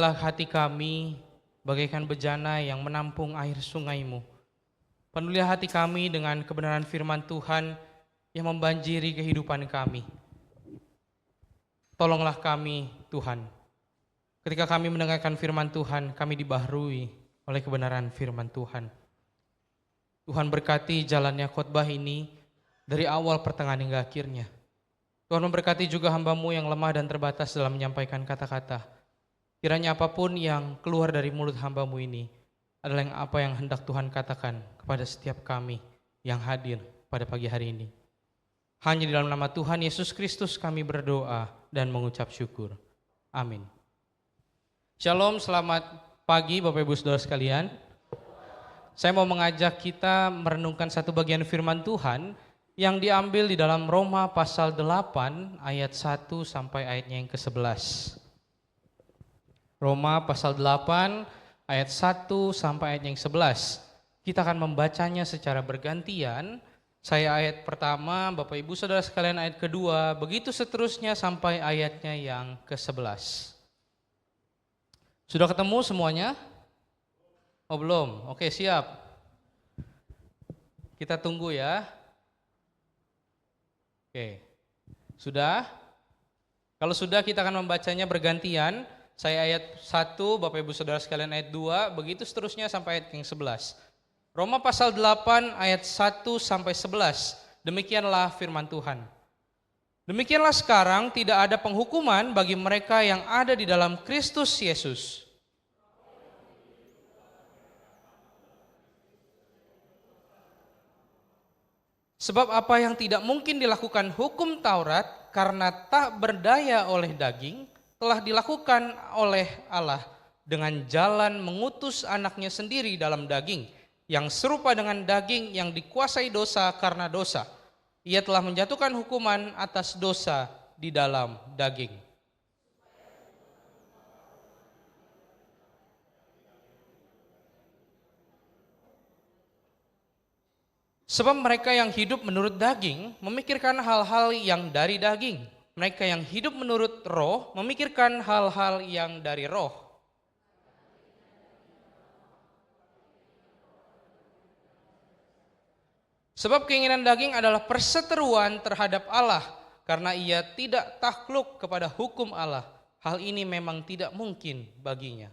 Hati kami bagaikan bejana yang menampung air sungai-Mu. Penuhilah hati kami dengan kebenaran firman Tuhan yang membanjiri kehidupan kami. Tolonglah kami, Tuhan. Ketika kami mendengarkan firman Tuhan, kami dibaharui oleh kebenaran firman Tuhan. Tuhan berkati jalannya khotbah ini dari awal pertengahan hingga akhirnya. Tuhan memberkati juga hamba-Mu yang lemah dan terbatas dalam menyampaikan kata-kata. Kiranya apapun yang keluar dari mulut hamba-Mu ini adalah apa yang hendak Tuhan katakan kepada setiap kami yang hadir pada pagi hari ini. Hanya di dalam nama Tuhan Yesus Kristus kami berdoa dan mengucap syukur. Amin. Shalom, selamat pagi Bapak Ibu Saudara sekalian. Saya mau mengajak kita merenungkan satu bagian firman Tuhan yang diambil di dalam Roma pasal 8 ayat 1 sampai ayatnya yang ke-11. Roma pasal 8 ayat 1 sampai ayat yang 11. Kita akan membacanya secara bergantian. Saya ayat pertama, Bapak Ibu Saudara sekalian ayat kedua, begitu seterusnya sampai ayatnya yang ke-11. Sudah ketemu semuanya? Oh belum? Oke, siap. Kita tunggu ya. Oke. Sudah? Kalau sudah kita akan membacanya bergantian. Saya ayat 1, Bapak Ibu Saudara sekalian ayat 2, begitu seterusnya sampai ayat yang 11. Roma pasal 8 ayat 1 sampai 11. Demikianlah firman Tuhan. Demikianlah sekarang tidak ada penghukuman bagi mereka yang ada di dalam Kristus Yesus. Sebab apa yang tidak mungkin dilakukan hukum Taurat karena tak berdaya oleh daging, telah dilakukan oleh Allah dengan jalan mengutus anaknya sendiri dalam daging, yang serupa dengan daging yang dikuasai dosa karena dosa. Ia telah menjatuhkan hukuman atas dosa di dalam daging. Sebab mereka yang hidup menurut daging memikirkan hal-hal yang dari daging. Mereka yang hidup menurut roh memikirkan hal-hal yang dari roh. Sebab keinginan daging adalah perseteruan terhadap Allah, karena ia tidak takluk kepada hukum Allah. Hal ini memang tidak mungkin baginya.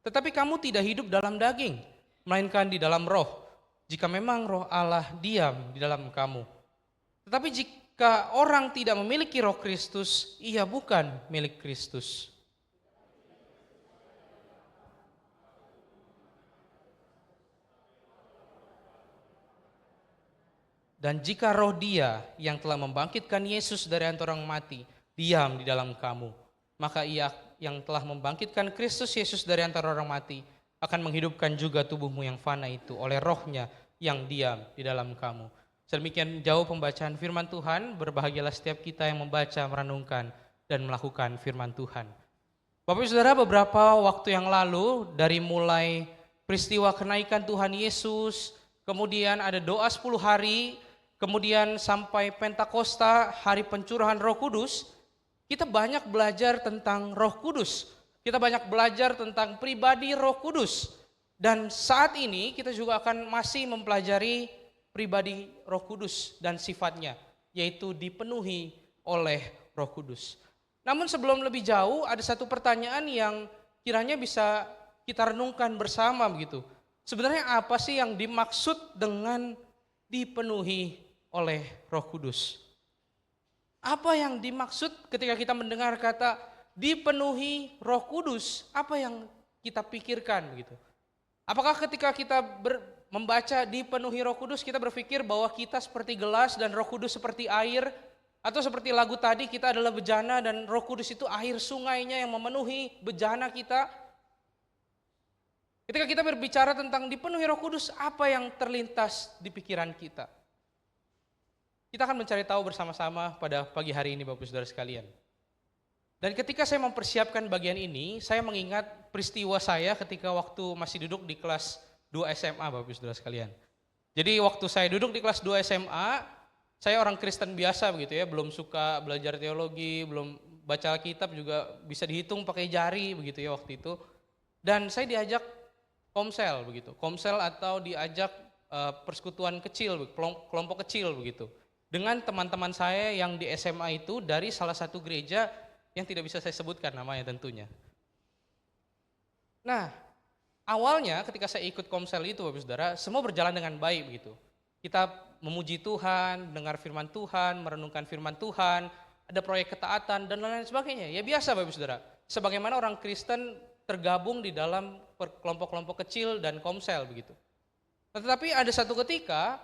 Tetapi kamu tidak hidup dalam daging, melainkan di dalam roh. Jika memang roh Allah diam di dalam kamu. Tetapi jika orang tidak memiliki roh Kristus, ia bukan milik Kristus. Dan jika roh Dia yang telah membangkitkan Yesus dari antara orang mati diam di dalam kamu, maka Ia yang telah membangkitkan Kristus Yesus dari antara orang mati akan menghidupkan juga tubuhmu yang fana itu oleh rohnya yang diam di dalam kamu. Sedemikian jauh pembacaan firman Tuhan, berbahagialah setiap kita yang membaca, merenungkan, dan melakukan firman Tuhan. Bapak Saudara, beberapa waktu yang lalu dari mulai peristiwa kenaikan Tuhan Yesus, kemudian ada doa 10 hari, kemudian sampai Pentakosta, hari pencurahan Roh Kudus, kita banyak belajar tentang Roh Kudus. Kita banyak belajar tentang pribadi Roh Kudus. Dan saat ini kita juga akan masih mempelajari pribadi Roh Kudus dan sifatnya, yaitu dipenuhi oleh Roh Kudus. Namun sebelum lebih jauh, ada satu pertanyaan yang kiranya bisa kita renungkan bersama begitu. Sebenarnya apa sih yang dimaksud dengan dipenuhi oleh Roh Kudus? Apa yang dimaksud ketika kita mendengar kata dipenuhi Roh Kudus? Apa yang kita pikirkan begitu? Apakah ketika kita membaca dipenuhi Roh Kudus kita berpikir bahwa kita seperti gelas dan Roh Kudus seperti air? Atau seperti lagu tadi kita adalah bejana dan Roh Kudus itu air sungainya yang memenuhi bejana kita? Ketika kita berbicara tentang dipenuhi Roh Kudus, apa yang terlintas di pikiran kita? Kita akan mencari tahu bersama-sama pada pagi hari ini Bapak Saudara sekalian. Dan ketika saya mempersiapkan bagian ini, saya mengingat peristiwa saya ketika waktu masih duduk di kelas 2 SMA Bapak Saudara sekalian. Jadi waktu saya duduk di kelas 2 SMA, Saya orang Kristen biasa begitu ya, belum suka belajar teologi, belum baca Alkitab juga bisa dihitung pakai jari begitu ya waktu itu. Dan saya diajak komsel begitu, komsel atau diajak persekutuan kecil, kelompok kecil begitu. Dengan teman-teman saya yang di SMA itu dari salah satu gereja yang tidak bisa saya sebutkan namanya tentunya. Nah, awalnya ketika saya ikut komsel itu Bapak Saudara, semua berjalan dengan baik begitu. Kita memuji Tuhan, dengar firman Tuhan, merenungkan firman Tuhan, ada proyek ketaatan dan lain-lain sebagainya. Ya biasa Bapak Saudara. Sebagaimana orang Kristen tergabung di dalam kelompok-kelompok kecil dan komsel begitu. Tetapi ada satu ketika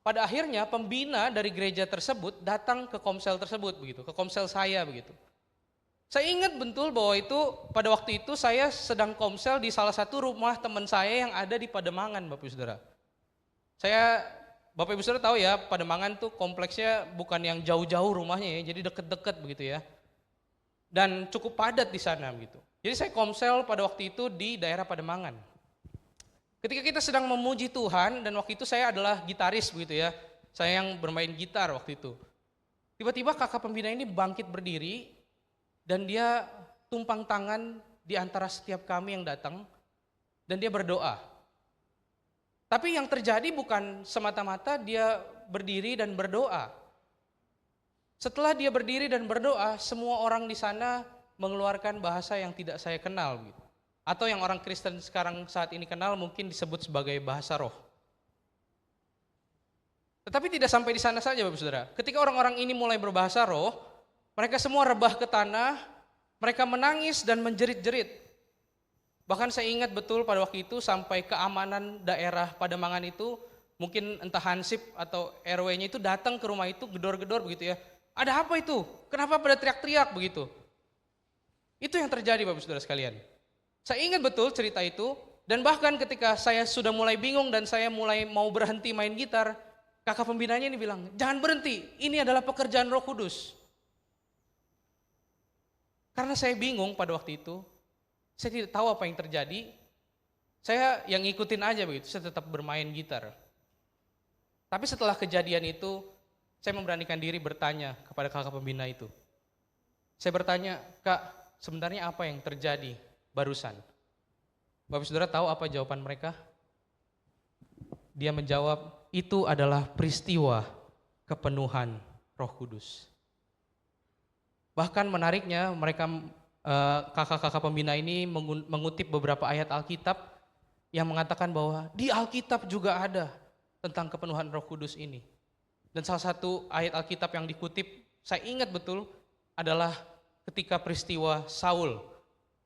pada akhirnya pembina dari gereja tersebut datang ke komsel tersebut begitu, ke komsel saya begitu. Saya ingat betul bahwa itu pada waktu itu saya sedang komsel di salah satu rumah teman saya yang ada di Pademangan Bapak Ibu Saudara. Bapak Ibu Saudara tahu ya, Pademangan tuh kompleksnya bukan yang jauh-jauh rumahnya ya, jadi deket-deket begitu ya. Dan cukup padat di sana begitu. Jadi saya komsel pada waktu itu di daerah Pademangan. Ketika kita sedang memuji Tuhan dan waktu itu saya adalah gitaris begitu ya. Saya yang bermain gitar waktu itu. Tiba-tiba kakak pembina ini bangkit berdiri dan dia tumpang tangan di antara setiap kami yang datang dan dia berdoa. Tapi yang terjadi bukan semata-mata dia berdiri dan berdoa. Setelah dia berdiri dan berdoa, semua orang di sana mengeluarkan bahasa yang tidak saya kenal gitu. Atau yang orang Kristen sekarang saat ini kenal mungkin disebut sebagai bahasa roh. Tetapi tidak sampai di sana saja Bapak Saudara. Ketika orang-orang ini mulai berbahasa roh, mereka semua rebah ke tanah, mereka menangis dan menjerit-jerit. Bahkan saya ingat betul pada waktu itu sampai keamanan daerah Pademangan itu, mungkin entah Hansip atau RW-nya itu datang ke rumah itu gedor-gedor begitu ya. Ada apa itu? Kenapa pada teriak-teriak begitu? Itu yang terjadi Bapak Saudara sekalian. Saya ingat betul cerita itu, dan bahkan ketika saya sudah mulai bingung dan saya mulai mau berhenti main gitar, kakak pembinanya ini bilang, jangan berhenti, ini adalah pekerjaan Roh Kudus. Karena saya bingung pada waktu itu, saya tidak tahu apa yang terjadi, saya yang ngikutin aja begitu, saya tetap bermain gitar. Tapi setelah kejadian itu, saya memberanikan diri bertanya kepada kakak pembina itu. Saya bertanya, Kak, sebenarnya apa yang terjadi barusan? Bapak Saudara tahu apa jawaban mereka? Dia menjawab, itu adalah peristiwa kepenuhan Roh Kudus. Bahkan menariknya mereka kakak-kakak pembina ini mengutip beberapa ayat Alkitab yang mengatakan bahwa di Alkitab juga ada tentang kepenuhan Roh Kudus ini. Dan salah satu ayat Alkitab yang dikutip, saya ingat betul, adalah ketika peristiwa Saul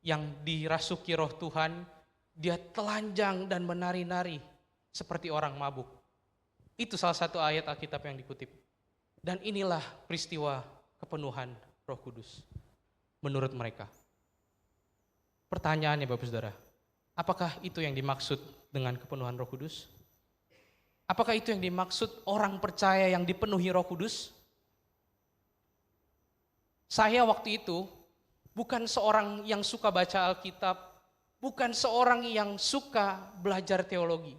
yang dirasuki roh Tuhan, dia telanjang dan menari-nari seperti orang mabuk. Itu salah satu ayat Alkitab yang dikutip. Dan inilah peristiwa kepenuhan Roh Kudus menurut mereka. Pertanyaannya Bapak Saudara, apakah itu yang dimaksud dengan kepenuhan Roh Kudus? Apakah itu yang dimaksud orang percaya yang dipenuhi Roh Kudus? Saya waktu itu bukan seorang yang suka baca Alkitab, bukan seorang yang suka belajar teologi.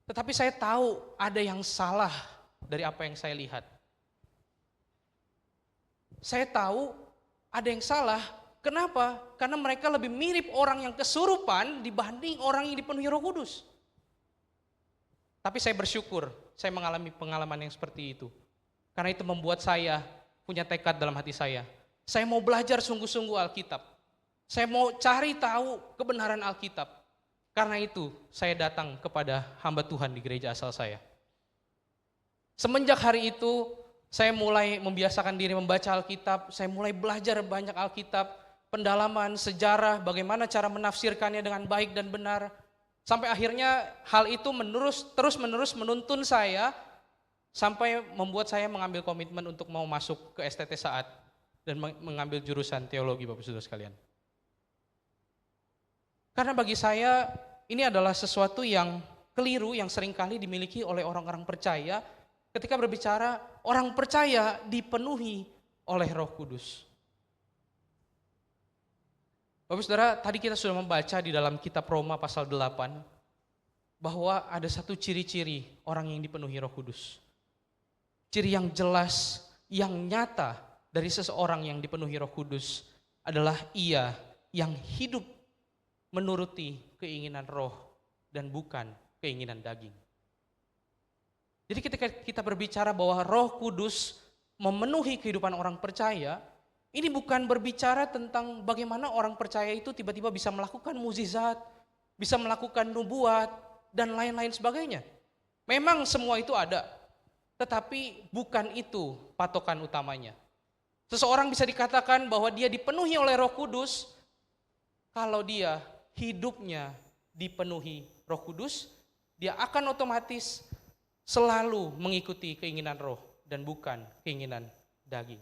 Tetapi saya tahu ada yang salah dari apa yang saya lihat. Saya tahu ada yang salah, kenapa? Karena mereka lebih mirip orang yang kesurupan dibanding orang yang dipenuhi Roh Kudus. Tapi saya bersyukur, saya mengalami pengalaman yang seperti itu. Karena itu membuat saya punya tekad dalam hati saya. Saya mau belajar sungguh-sungguh Alkitab. Saya mau cari tahu kebenaran Alkitab. Karena itu saya datang kepada hamba Tuhan di gereja asal saya. Semenjak hari itu saya mulai membiasakan diri membaca Alkitab. Saya mulai belajar banyak Alkitab, pendalaman, sejarah, bagaimana cara menafsirkannya dengan baik dan benar. Sampai akhirnya hal itu terus-menerus menuntun saya sampai membuat saya mengambil komitmen untuk mau masuk ke STT Saat dan mengambil jurusan teologi Bapak Saudara sekalian. Karena bagi saya ini adalah sesuatu yang keliru yang seringkali dimiliki oleh orang-orang percaya ketika berbicara orang percaya dipenuhi oleh Roh Kudus. Bapak Saudara, tadi kita sudah membaca di dalam kitab Roma pasal 8 bahwa ada satu ciri-ciri orang yang dipenuhi Roh Kudus. ciri yang jelas, yang nyata dari seseorang yang dipenuhi Roh Kudus adalah ia yang hidup menuruti keinginan roh dan bukan keinginan daging. Jadi ketika kita berbicara bahwa Roh Kudus memenuhi kehidupan orang percaya, ini bukan berbicara tentang bagaimana orang percaya itu tiba-tiba bisa melakukan mukjizat, bisa melakukan nubuat, dan lain-lain sebagainya. Memang semua itu ada, tetapi bukan itu patokan utamanya. Seseorang bisa dikatakan bahwa dia dipenuhi oleh Roh Kudus kalau dia hidupnya dipenuhi Roh Kudus, dia akan otomatis selalu mengikuti keinginan roh dan bukan keinginan daging.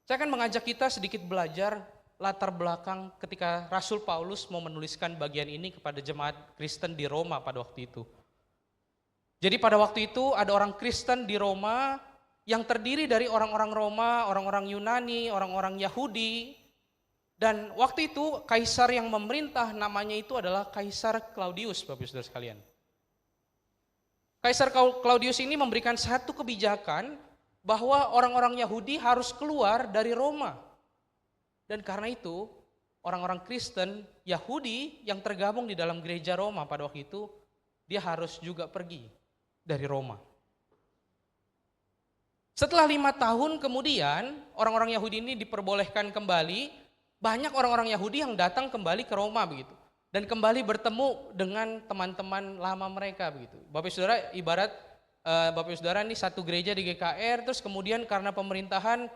Saya akan mengajak kita sedikit belajar latar belakang ketika Rasul Paulus mau menuliskan bagian ini kepada jemaat Kristen di Roma pada waktu itu. Jadi pada waktu itu ada orang Kristen di Roma yang terdiri dari orang-orang Roma, orang-orang Yunani, orang-orang Yahudi. Dan waktu itu kaisar yang memerintah namanya itu adalah Kaisar Claudius, Bapak Saudara sekalian. Kaisar Claudius ini memberikan satu kebijakan bahwa orang-orang Yahudi harus keluar dari Roma. Dan karena itu orang-orang Kristen Yahudi yang tergabung di dalam gereja Roma pada waktu itu, dia harus juga pergi dari Roma. Setelah 5 tahun kemudian orang-orang Yahudi ini diperbolehkan kembali, banyak orang-orang Yahudi yang datang kembali ke Roma begitu. Dan kembali bertemu dengan teman-teman lama mereka begitu. Bapak Saudara, ibarat Bapak Saudara ini satu gereja di GKR, terus kemudian karena pemerintahan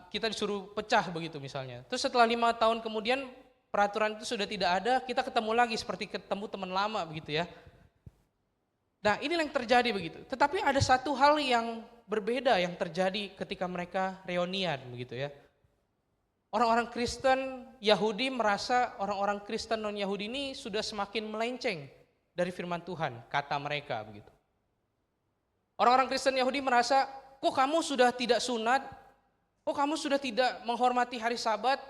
kita disuruh pecah begitu misalnya. Terus setelah 5 tahun kemudian peraturan itu sudah tidak ada, kita ketemu lagi seperti ketemu teman lama begitu ya. Nah, inilah yang terjadi begitu. Tetapi ada satu hal yang berbeda yang terjadi ketika mereka reunian begitu ya. Orang-orang Kristen Yahudi merasa orang-orang Kristen non-Yahudi ini sudah semakin melenceng dari firman Tuhan, kata mereka begitu. Orang-orang Kristen Yahudi merasa, kok kamu sudah tidak sunat? Kok kamu sudah tidak menghormati hari Sabat?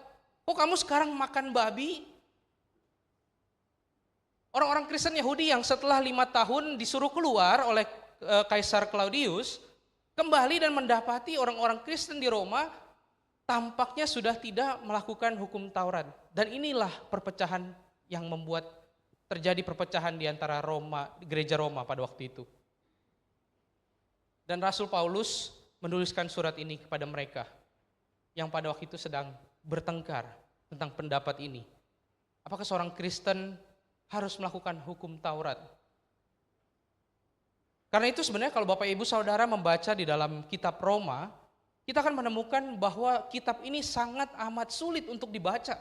Kok kamu sekarang makan babi? Orang-orang Kristen Yahudi yang setelah 5 tahun disuruh keluar oleh Kaisar Claudius, kembali dan mendapati orang-orang Kristen di Roma tampaknya sudah tidak melakukan hukum Taurat. Dan inilah perpecahan yang membuat terjadi perpecahan di antara gereja Roma pada waktu itu. Dan Rasul Paulus menuliskan surat ini kepada mereka yang pada waktu itu sedang bertengkar tentang pendapat ini. Apakah seorang Kristen harus melakukan hukum Taurat? Karena itu sebenarnya kalau Bapak Ibu Saudara membaca di dalam kitab Roma, kita akan menemukan bahwa kitab ini sangat amat sulit untuk dibaca.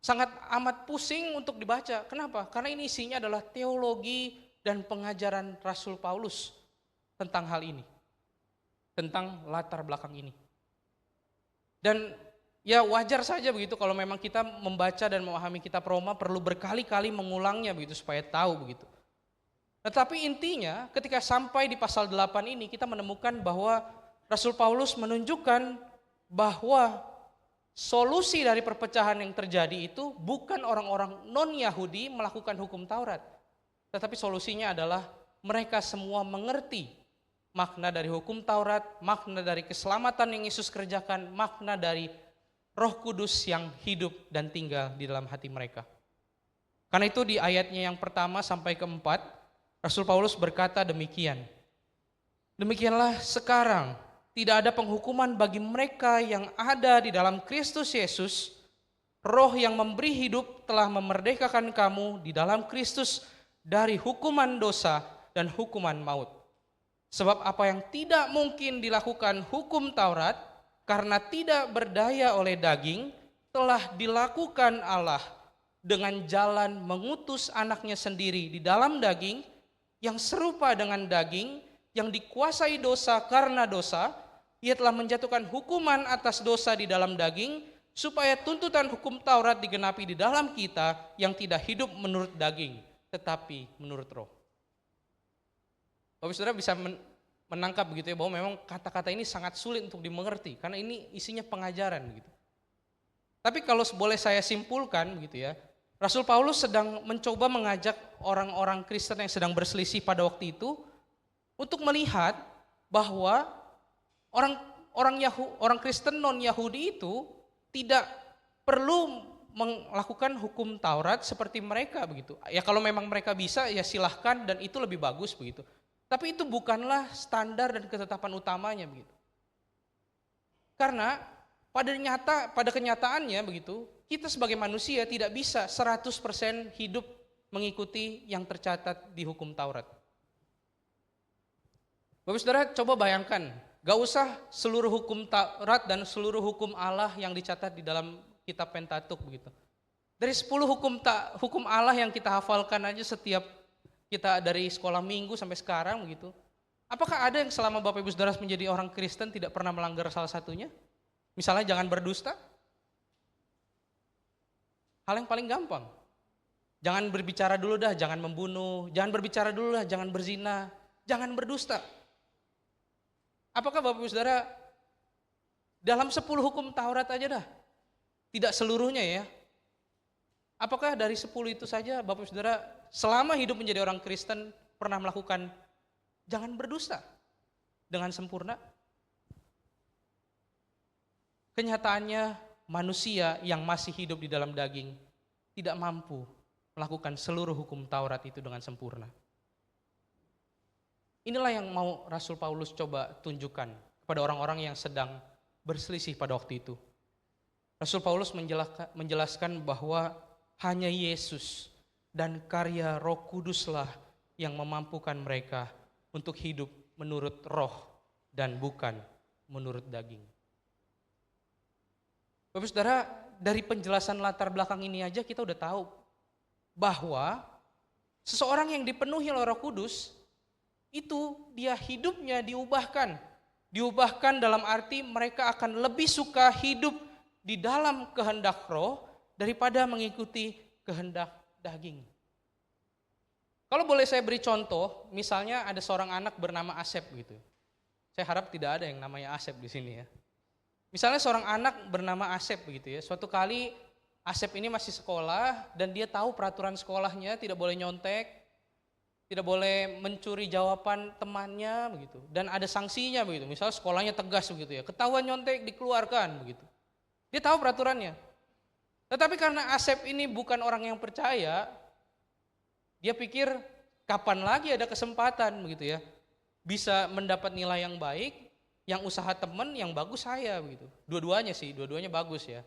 Sangat amat pusing untuk dibaca. Kenapa? Karena ini isinya adalah teologi dan pengajaran Rasul Paulus tentang hal ini. Tentang latar belakang ini. Dan ya wajar saja begitu kalau memang kita membaca dan memahami kitab Roma perlu berkali-kali mengulangnya begitu supaya tahu begitu. Tetapi intinya ketika sampai di pasal 8 ini kita menemukan bahwa Rasul Paulus menunjukkan bahwa solusi dari perpecahan yang terjadi itu bukan orang-orang non-Yahudi melakukan hukum Taurat. Tetapi solusinya adalah mereka semua mengerti makna dari hukum Taurat, makna dari keselamatan yang Yesus kerjakan, makna dari Roh Kudus yang hidup dan tinggal di dalam hati mereka. Karena itu di ayatnya yang pertama sampai keempat, Rasul Paulus berkata demikian. Demikianlah sekarang tidak ada penghukuman bagi mereka yang ada di dalam Kristus Yesus. Roh yang memberi hidup telah memerdekakan kamu di dalam Kristus dari hukuman dosa dan hukuman maut. Sebab apa yang tidak mungkin dilakukan hukum Taurat karena tidak berdaya oleh daging, telah dilakukan Allah dengan jalan mengutus anaknya sendiri di dalam daging yang serupa dengan daging, yang dikuasai dosa karena dosa. Ia telah menjatuhkan hukuman atas dosa di dalam daging, supaya tuntutan hukum Taurat digenapi di dalam kita yang tidak hidup menurut daging, tetapi menurut roh. Bapak Saudara bisa menangkap begitu ya, bahwa memang kata-kata ini sangat sulit untuk dimengerti, karena ini isinya pengajaran gitu. Tapi kalau boleh saya simpulkan begitu ya, Rasul Paulus sedang mencoba mengajak orang-orang Kristen yang sedang berselisih pada waktu itu untuk melihat bahwa orang Kristen non Yahudi itu tidak perlu melakukan hukum Taurat seperti mereka begitu. Ya kalau memang mereka bisa ya silahkan dan itu lebih bagus begitu. Tapi itu bukanlah standar dan ketetapan utamanya begitu. Karena pada kenyataannya begitu, kita sebagai manusia tidak bisa 100% hidup mengikuti yang tercatat di hukum Taurat. Bapak Saudara coba bayangkan, gak usah seluruh hukum Taurat dan seluruh hukum Allah yang dicatat di dalam kitab Pentatuk begitu. Dari 10 hukum Allah yang kita hafalkan aja setiap kita dari sekolah minggu sampai sekarang begitu. Apakah ada yang selama Bapak Ibu Saudara menjadi orang Kristen tidak pernah melanggar salah satunya? Misalnya jangan berdusta. Hal yang paling gampang. Jangan berbicara dulu dah, jangan membunuh. Jangan berbicara dulu dah, jangan berzina. Jangan berdusta. Apakah Bapak Ibu Saudara dalam 10 hukum Taurat aja dah? Tidak seluruhnya ya. Apakah dari 10 itu saja Bapak Ibu Saudara selama hidup menjadi orang Kristen pernah melakukan jangan berdusta dengan sempurna? Kenyataannya manusia yang masih hidup di dalam daging tidak mampu melakukan seluruh hukum Taurat itu dengan sempurna. Inilah yang mau Rasul Paulus coba tunjukkan kepada orang-orang yang sedang berselisih pada waktu itu. Rasul Paulus menjelaskan bahwa hanya Yesus dan karya Roh Kuduslah yang memampukan mereka untuk hidup menurut roh dan bukan menurut daging. Bapak Saudara, dari penjelasan latar belakang ini aja kita udah tahu bahwa seseorang yang dipenuhi oleh Roh Kudus itu dia hidupnya diubahkan. Diubahkan dalam arti mereka akan lebih suka hidup di dalam kehendak roh daripada mengikuti kehendak daging. Kalau boleh saya beri contoh, misalnya ada seorang anak bernama Asep gitu. Saya harap tidak ada yang namanya Asep di sini ya. Misalnya seorang anak bernama Asep begitu ya. Suatu kali Asep ini masih sekolah dan dia tahu peraturan sekolahnya tidak boleh nyontek, tidak boleh mencuri jawaban temannya begitu. Dan ada sanksinya begitu. Misalnya sekolahnya tegas begitu ya. Ketahuan nyontek dikeluarkan begitu. Dia tahu peraturannya. Tetapi karena Asep ini bukan orang yang percaya, dia pikir kapan lagi ada kesempatan begitu ya. Bisa mendapat nilai yang baik. Yang usaha teman yang bagus saya begitu. Dua-duanya bagus ya.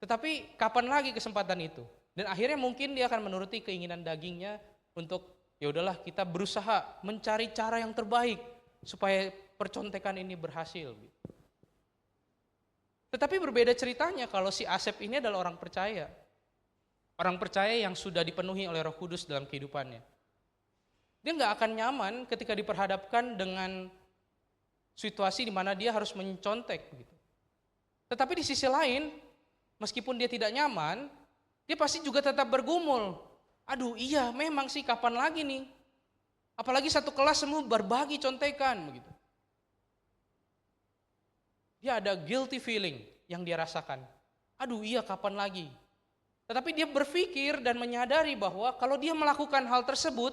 Tetapi kapan lagi kesempatan itu? Dan akhirnya mungkin dia akan menuruti keinginan dagingnya untuk ya udahlah kita berusaha mencari cara yang terbaik supaya percontekan ini berhasil. Tetapi berbeda ceritanya kalau si Asep ini adalah orang percaya. Orang percaya yang sudah dipenuhi oleh Roh Kudus dalam kehidupannya. Dia nggak akan nyaman ketika diperhadapkan dengan situasi di mana dia harus mencontek begitu. Tetapi di sisi lain, meskipun dia tidak nyaman, dia pasti juga tetap bergumul. Aduh iya memang sih kapan lagi nih. Apalagi satu kelas semua berbagi contekan begitu. Dia ada guilty feeling yang dia rasakan. Aduh iya kapan lagi. Tetapi dia berpikir dan menyadari bahwa kalau dia melakukan hal tersebut,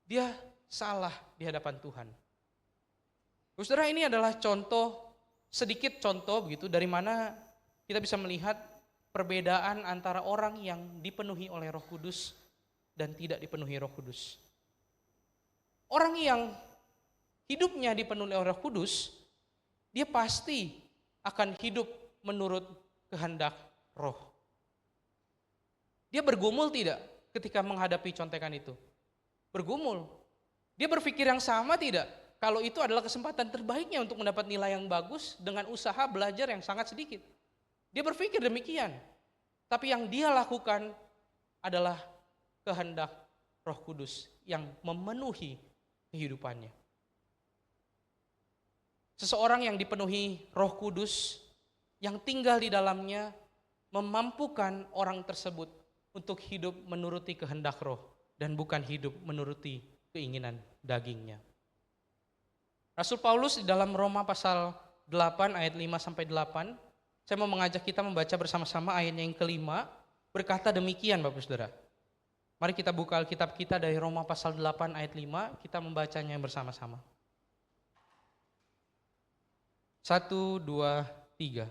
dia salah di hadapan Tuhan. Saudara, ini adalah sedikit contoh begitu dari mana kita bisa melihat perbedaan antara orang yang dipenuhi oleh Roh Kudus dan tidak dipenuhi Roh Kudus. Orang yang hidupnya dipenuhi oleh Roh Kudus, dia pasti akan hidup menurut kehendak roh. Dia bergumul tidak ketika menghadapi contekan itu? Bergumul. Dia berpikir yang sama tidak? Kalau itu adalah kesempatan terbaiknya untuk mendapat nilai yang bagus dengan usaha belajar yang sangat sedikit. Dia berpikir demikian. Tapi yang dia lakukan adalah kehendak Roh Kudus yang memenuhi kehidupannya. Seseorang yang dipenuhi Roh Kudus yang tinggal di dalamnya memampukan orang tersebut untuk hidup menuruti kehendak roh dan bukan hidup menuruti keinginan dagingnya. Rasul Paulus di dalam Roma pasal 8 ayat 5 sampai 8, saya mau mengajak kita membaca bersama-sama ayatnya yang kelima, berkata demikian Bapak Saudara. Mari kita buka Alkitab kita dari Roma pasal 8 ayat 5, kita membacanya bersama-sama. 1, 2, 3.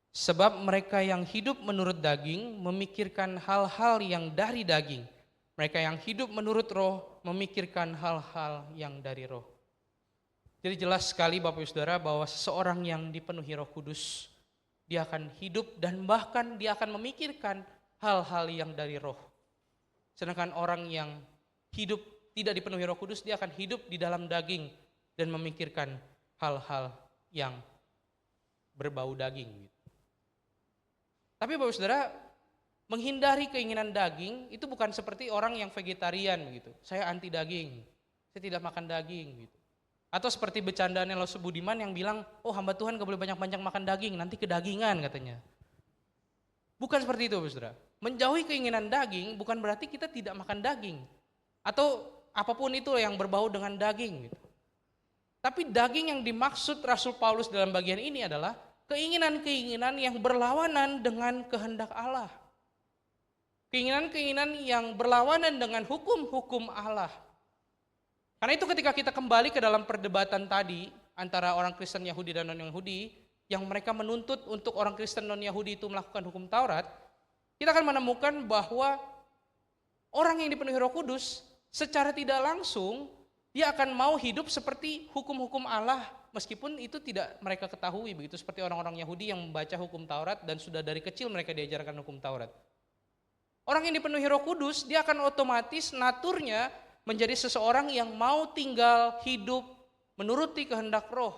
Sebab mereka yang hidup menurut daging memikirkan hal-hal yang dari daging. Mereka yang hidup menurut roh memikirkan hal-hal yang dari roh. Jadi jelas sekali Bapak Ibu Saudara bahwa seseorang yang dipenuhi Roh Kudus, dia akan hidup dan bahkan dia akan memikirkan hal-hal yang dari roh. Sedangkan orang yang hidup tidak dipenuhi Roh Kudus, dia akan hidup di dalam daging dan memikirkan hal-hal yang berbau daging. Tapi Bapak Saudara, menghindari keinginan daging itu bukan seperti orang yang vegetarian gitu. Saya anti daging, saya tidak makan daging gitu. Atau seperti bercandaan Laus Budiman yang bilang, oh hamba Tuhan gak boleh banyak-banyak makan daging, nanti kedagingan katanya. Bukan seperti itu Bapak Saudara. Menjauhi keinginan daging bukan berarti kita tidak makan daging. Atau apapun itu yang berbau dengan daging gitu. Tapi daging yang dimaksud Rasul Paulus dalam bagian ini adalah keinginan-keinginan yang berlawanan dengan kehendak Allah. Keinginan-keinginan yang berlawanan dengan hukum-hukum Allah. Karena itu ketika kita kembali ke dalam perdebatan tadi antara orang Kristen Yahudi dan non-Yahudi, yang mereka menuntut untuk orang Kristen non-Yahudi itu melakukan hukum Taurat, kita akan menemukan bahwa orang yang dipenuhi Roh Kudus secara tidak langsung dia akan mau hidup seperti hukum-hukum Allah, meskipun itu tidak mereka ketahui, begitu seperti orang-orang Yahudi yang membaca hukum Taurat dan sudah dari kecil mereka diajarkan hukum Taurat. Orang yang dipenuhi Roh Kudus, dia akan otomatis naturnya menjadi seseorang yang mau tinggal hidup menuruti kehendak Roh.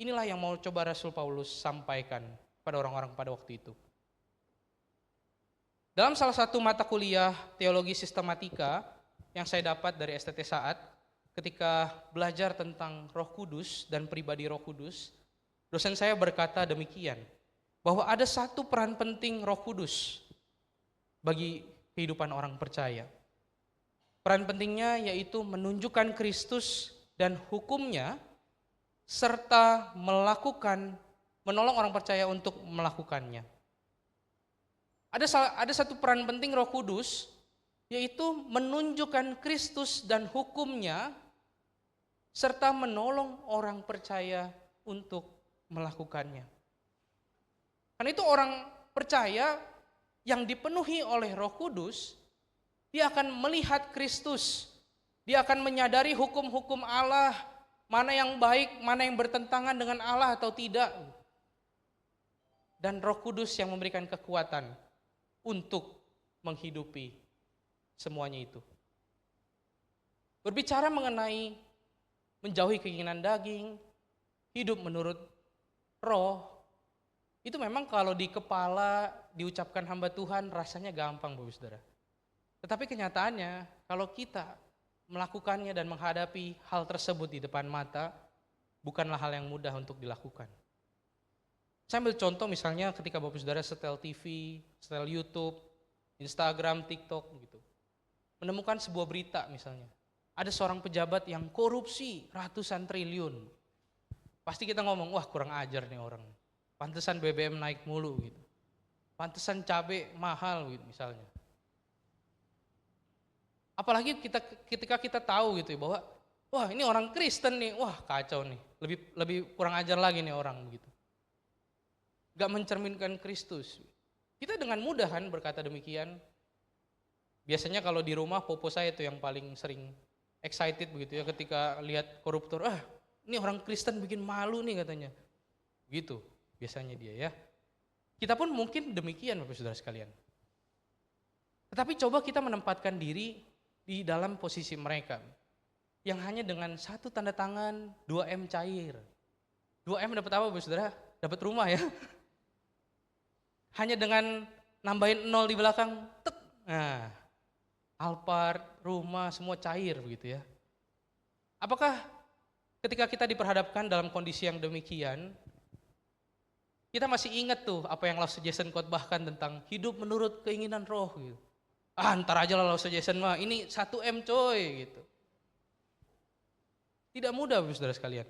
Inilah yang mau coba Rasul Paulus sampaikan pada orang-orang pada waktu itu. Dalam salah satu mata kuliah teologi sistematika yang saya dapat dari STT Saat, ketika belajar tentang Roh Kudus dan pribadi Roh Kudus, dosen saya berkata demikian, bahwa ada satu peran penting Roh Kudus bagi kehidupan orang percaya. Peran pentingnya yaitu menunjukkan Kristus dan hukumnya, serta menolong orang percaya untuk melakukannya. Ada satu peran penting Roh Kudus, yaitu menunjukkan Kristus dan hukumnya, serta menolong orang percaya untuk melakukannya. Karena itu orang percaya yang dipenuhi oleh Roh Kudus, dia akan melihat Kristus, dia akan menyadari hukum-hukum Allah, mana yang baik, mana yang bertentangan dengan Allah atau tidak. Dan Roh Kudus yang memberikan kekuatan untuk menghidupi semuanya itu. Berbicara mengenai menjauhi keinginan daging, hidup menurut roh, itu memang kalau di kepala diucapkan hamba Tuhan rasanya gampang Bapak Saudara. Tetapi kenyataannya kalau kita melakukannya dan menghadapi hal tersebut di depan mata, bukanlah hal yang mudah untuk dilakukan. Saya ambil contoh misalnya ketika Bapak Saudara setel TV, setel YouTube, Instagram, TikTok gitu. Menemukan sebuah berita misalnya, ada seorang pejabat yang korupsi ratusan triliun. Pasti kita ngomong, wah kurang ajar nih orang. Pantesan BBM naik mulu gitu. Pantesan cabai mahal gitu misalnya. Apalagi ketika kita tahu gitu ya bahwa, wah ini orang Kristen nih, wah kacau nih. Lebih kurang ajar lagi nih orang gitu. Gak mencerminkan Kristus. Kita dengan mudah kan berkata demikian. Biasanya kalau di rumah popo saya itu yang paling sering excited begitu ya ketika lihat koruptor, ini orang Kristen bikin malu nih katanya. Gitu biasanya dia ya. Kita pun mungkin demikian Bapak Saudara sekalian. Tetapi coba kita menempatkan diri di dalam posisi mereka yang hanya dengan satu tanda tangan 2M cair. 2M dapat apa Bapak Saudara? Dapat rumah ya. Hanya dengan nambahin 0 di belakang, tek. Nah, Alphard, rumah, semua cair begitu ya. Apakah ketika kita diperhadapkan dalam kondisi yang demikian, kita masih ingat tuh apa yang Lause Jason khotbahkan tentang hidup menurut keinginan roh gitu. Ntar aja lah Lause Jason mah, ini 1M coy gitu. Tidak mudah Bapak Saudara sekalian.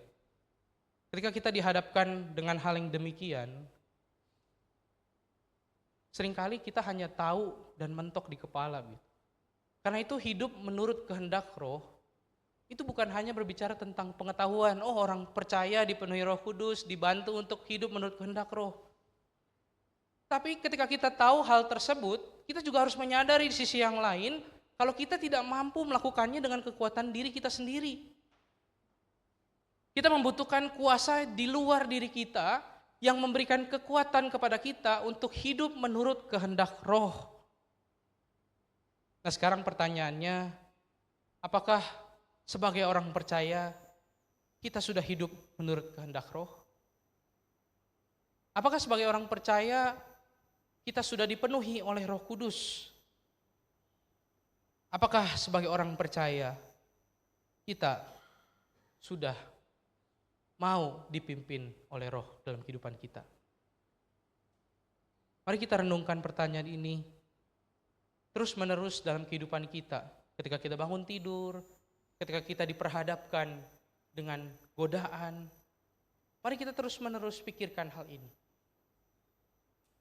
Ketika kita dihadapkan dengan hal yang demikian, seringkali kita hanya tahu dan mentok di kepala. Gitu. Karena itu hidup menurut kehendak Roh, itu bukan hanya berbicara tentang pengetahuan, oh orang percaya dipenuhi Roh Kudus, dibantu untuk hidup menurut kehendak Roh. Tapi ketika kita tahu hal tersebut, kita juga harus menyadari di sisi yang lain, kalau kita tidak mampu melakukannya dengan kekuatan diri kita sendiri. Kita membutuhkan kuasa di luar diri kita yang memberikan kekuatan kepada kita untuk hidup menurut kehendak Roh. Nah sekarang pertanyaannya, apakah sebagai orang percaya kita sudah hidup menurut kehendak Roh? Apakah sebagai orang percaya kita sudah dipenuhi oleh Roh Kudus? Apakah sebagai orang percaya kita sudah mau dipimpin oleh Roh dalam kehidupan kita? Mari kita renungkan pertanyaan ini terus menerus dalam kehidupan kita. Ketika kita bangun tidur, ketika kita diperhadapkan dengan godaan, mari kita terus menerus pikirkan hal ini.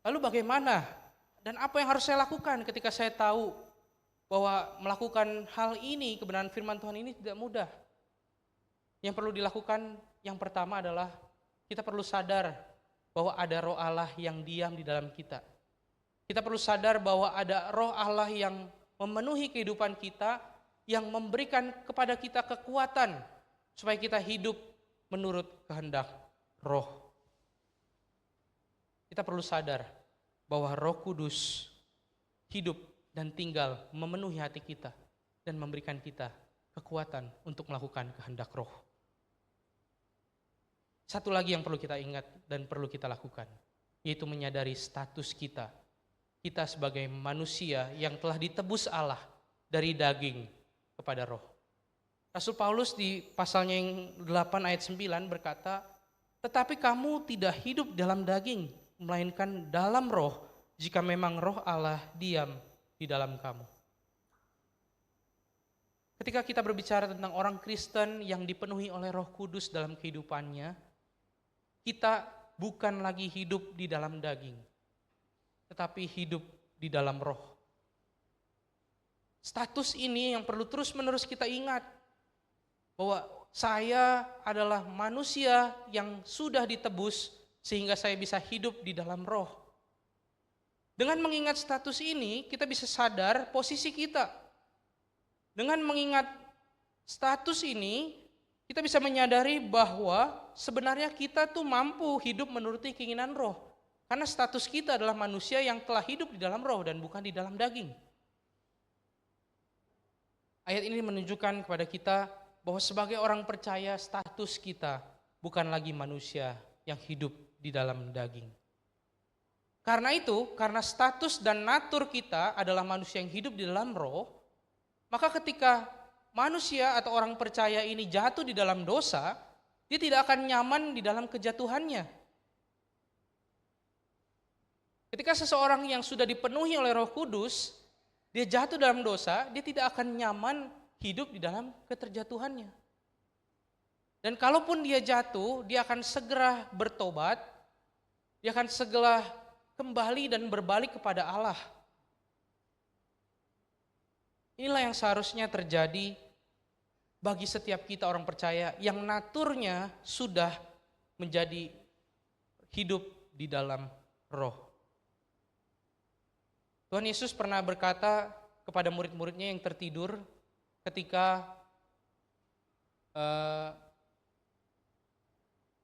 Lalu bagaimana dan apa yang harus saya lakukan ketika saya tahu bahwa melakukan hal ini, kebenaran firman Tuhan ini tidak mudah. Yang perlu dilakukan yang pertama adalah kita perlu sadar bahwa ada Roh Allah yang diam di dalam kita. Kita perlu sadar bahwa ada Roh Allah yang memenuhi kehidupan kita, yang memberikan kepada kita kekuatan supaya kita hidup menurut kehendak Roh. Kita perlu sadar bahwa Roh Kudus hidup dan tinggal memenuhi hati kita dan memberikan kita kekuatan untuk melakukan kehendak Roh. Satu lagi yang perlu kita ingat dan perlu kita lakukan, yaitu menyadari status kita. Kita sebagai manusia yang telah ditebus Allah dari daging kepada Roh. Rasul Paulus di pasalnya yang 8 ayat 9 berkata, tetapi kamu tidak hidup dalam daging, melainkan dalam Roh, jika memang Roh Allah diam di dalam kamu. Ketika kita berbicara tentang orang Kristen yang dipenuhi oleh Roh Kudus dalam kehidupannya, kita bukan lagi hidup di dalam daging, tetapi hidup di dalam Roh. Status ini yang perlu terus-menerus kita ingat, bahwa saya adalah manusia yang sudah ditebus sehingga saya bisa hidup di dalam Roh. Dengan mengingat status ini, kita bisa sadar posisi kita. Dengan mengingat status ini, kita bisa menyadari bahwa sebenarnya kita tuh mampu hidup menuruti keinginan Roh. Karena status kita adalah manusia yang telah hidup di dalam Roh dan bukan di dalam daging. Ayat ini menunjukkan kepada kita bahwa sebagai orang percaya status kita bukan lagi manusia yang hidup di dalam daging. Karena itu, karena status dan natur kita adalah manusia yang hidup di dalam Roh, maka ketika manusia atau orang percaya ini jatuh di dalam dosa, dia tidak akan nyaman di dalam kejatuhannya. Ketika seseorang yang sudah dipenuhi oleh Roh Kudus, dia jatuh dalam dosa, dia tidak akan nyaman hidup di dalam keterjatuhannya. Dan kalaupun dia jatuh, dia akan segera bertobat, dia akan segera kembali dan berbalik kepada Allah. Inilah yang seharusnya terjadi bagi setiap kita orang percaya yang naturnya sudah menjadi hidup di dalam Roh. Tuhan Yesus pernah berkata kepada murid-muridnya yang tertidur ketika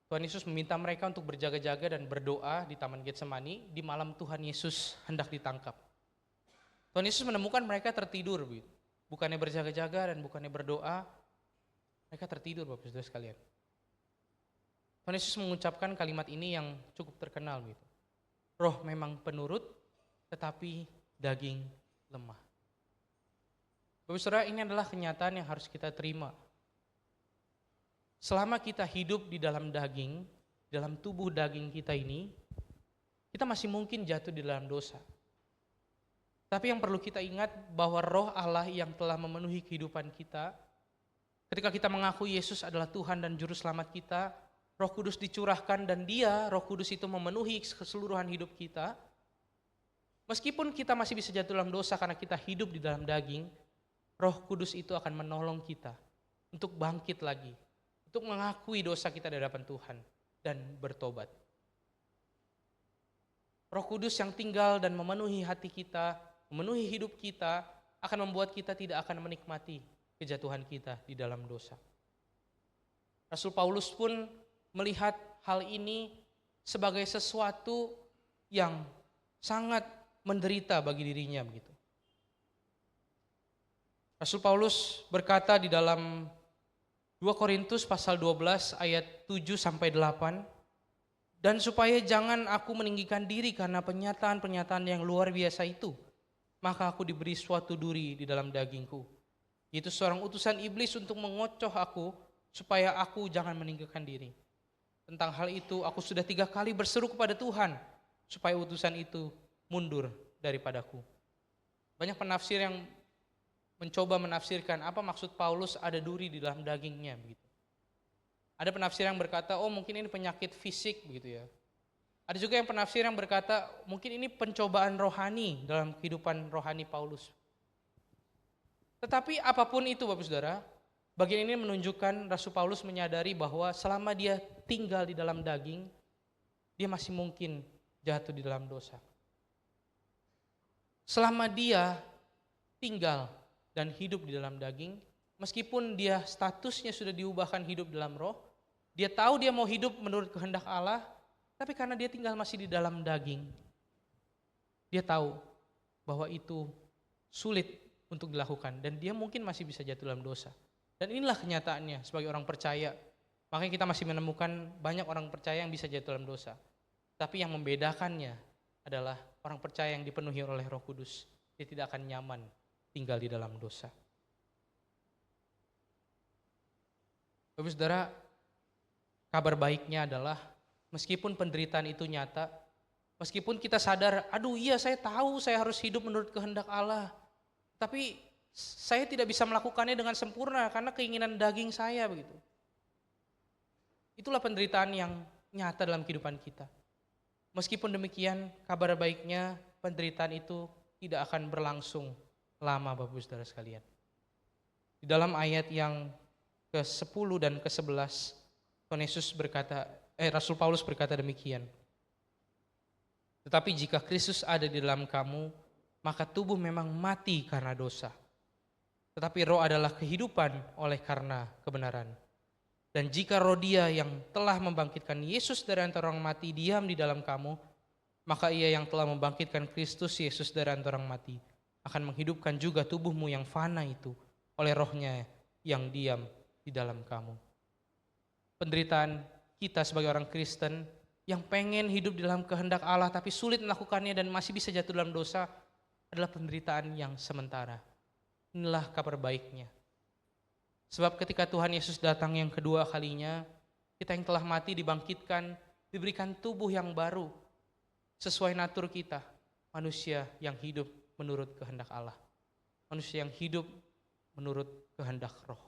Tuhan Yesus meminta mereka untuk berjaga-jaga dan berdoa di Taman Getsemani di malam Tuhan Yesus hendak ditangkap. Tuhan Yesus menemukan mereka tertidur, bukannya berjaga-jaga dan bukannya berdoa, mereka tertidur Bapak Saudara sekalian. Tuhan Yesus mengucapkan kalimat ini yang cukup terkenal gitu. Roh memang penurut, tetapi daging lemah. Bapak Saudara, ini adalah kenyataan yang harus kita terima. Selama kita hidup di dalam daging, dalam tubuh daging kita ini, kita masih mungkin jatuh di dalam dosa. Tapi yang perlu kita ingat bahwa Roh Allah yang telah memenuhi kehidupan kita, ketika kita mengaku Yesus adalah Tuhan dan Juru Selamat kita, Roh Kudus dicurahkan dan Dia, Roh Kudus itu memenuhi keseluruhan hidup kita. Meskipun kita masih bisa jatuh dalam dosa karena kita hidup di dalam daging, Roh Kudus itu akan menolong kita untuk bangkit lagi, untuk mengakui dosa kita di hadapan Tuhan dan bertobat. Roh Kudus yang tinggal dan memenuhi hati kita, memenuhi hidup kita, akan membuat kita tidak akan menikmati kejatuhan kita di dalam dosa. Rasul Paulus pun melihat hal ini sebagai sesuatu yang sangat menderita bagi dirinya begitu. Rasul Paulus berkata di dalam 2 Korintus pasal 12 ayat 7 sampai 8, dan supaya jangan aku meninggikan diri karena pernyataan-pernyataan yang luar biasa itu, maka aku diberi suatu duri di dalam dagingku, yaitu seorang utusan iblis untuk mengocoh aku, supaya aku jangan meninggikan diri. Tentang hal itu aku sudah 3 kali berseru kepada Tuhan, supaya utusan itu mundur daripadaku. Banyak penafsir yang mencoba menafsirkan apa maksud Paulus ada duri di dalam dagingnya begitu. Ada penafsir yang berkata, oh mungkin ini penyakit fisik begitu ya. Ada juga yang penafsir yang berkata, mungkin ini pencobaan rohani dalam kehidupan rohani Paulus. Tetapi apapun itu Bapak Saudara, bagian ini menunjukkan Rasul Paulus menyadari bahwa selama dia tinggal di dalam daging, dia masih mungkin jatuh di dalam dosa. Selama dia tinggal dan hidup di dalam daging, meskipun dia statusnya sudah diubahkan hidup dalam roh, dia tahu dia mau hidup menurut kehendak Allah, tapi karena dia tinggal masih di dalam daging, dia tahu bahwa itu sulit untuk dilakukan dan dia mungkin masih bisa jatuh dalam dosa. Dan inilah kenyataannya sebagai orang percaya. Makanya kita masih menemukan banyak orang percaya yang bisa jatuh dalam dosa. Tapi yang membedakannya adalah orang percaya yang dipenuhi oleh Roh Kudus. Dia tidak akan nyaman tinggal di dalam dosa. Bapak Saudara, kabar baiknya adalah meskipun penderitaan itu nyata, meskipun kita sadar, aduh iya saya tahu saya harus hidup menurut kehendak Allah, tapi saya tidak bisa melakukannya dengan sempurna karena keinginan daging saya begitu. Itulah penderitaan yang nyata dalam kehidupan kita. Meskipun demikian, kabar baiknya penderitaan itu tidak akan berlangsung lama Bapak Saudara sekalian. Di dalam ayat yang ke-10 dan ke-11, Tuhan Yesus berkata, Rasul Paulus berkata demikian. Tetapi jika Kristus ada di dalam kamu, maka tubuh memang mati karena dosa. Tetapi roh adalah kehidupan oleh karena kebenaran. Dan jika roh Dia yang telah membangkitkan Yesus dari antara orang mati diam di dalam kamu, maka Ia yang telah membangkitkan Kristus Yesus dari antara orang mati akan menghidupkan juga tubuhmu yang fana itu oleh rohnya yang diam di dalam kamu. Penderitaan kita sebagai orang Kristen yang pengen hidup di dalam kehendak Allah tapi sulit melakukannya dan masih bisa jatuh dalam dosa adalah penderitaan yang sementara. Inilah kabar baiknya. Sebab ketika Tuhan Yesus datang yang kedua kalinya, kita yang telah mati dibangkitkan, diberikan tubuh yang baru sesuai natur kita, manusia yang hidup menurut kehendak Allah. Manusia yang hidup menurut kehendak roh.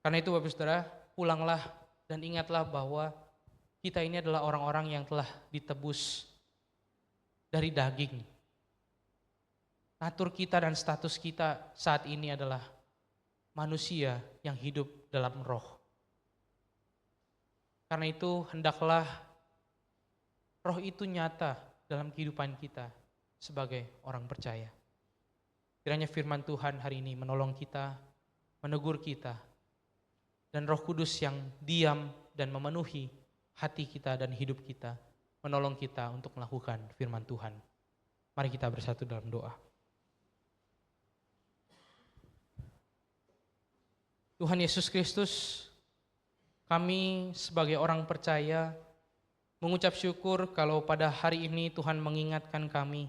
Karena itu Bapak Saudara, pulanglah dan ingatlah bahwa kita ini adalah orang-orang yang telah ditebus dari daging. Natur kita dan status kita saat ini adalah manusia yang hidup dalam roh. Karena itu hendaklah roh itu nyata dalam kehidupan kita sebagai orang percaya. Kiranya firman Tuhan hari ini menolong kita, menegur kita, dan Roh Kudus yang diam dan memenuhi hati kita dan hidup kita, menolong kita untuk melakukan firman Tuhan. Mari kita bersatu dalam doa. Tuhan Yesus Kristus, kami sebagai orang percaya mengucap syukur kalau pada hari ini Tuhan mengingatkan kami,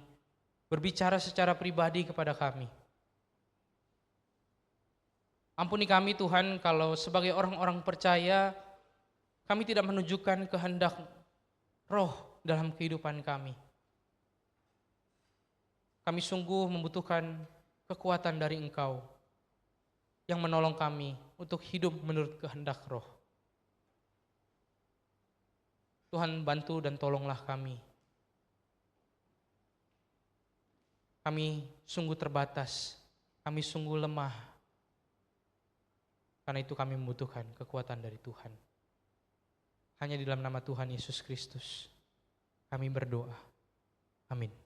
berbicara secara pribadi kepada kami. Ampuni kami Tuhan kalau sebagai orang-orang percaya kami tidak menunjukkan kehendak roh dalam kehidupan kami. Kami sungguh membutuhkan kekuatan dari Engkau yang menolong kami untuk hidup menurut kehendak roh. Tuhan bantu dan tolonglah kami Kami sungguh terbatas, kami sungguh lemah. Karena itu kami membutuhkan kekuatan dari Tuhan. Hanya di dalam nama Tuhan Yesus Kristus kami berdoa. Amin.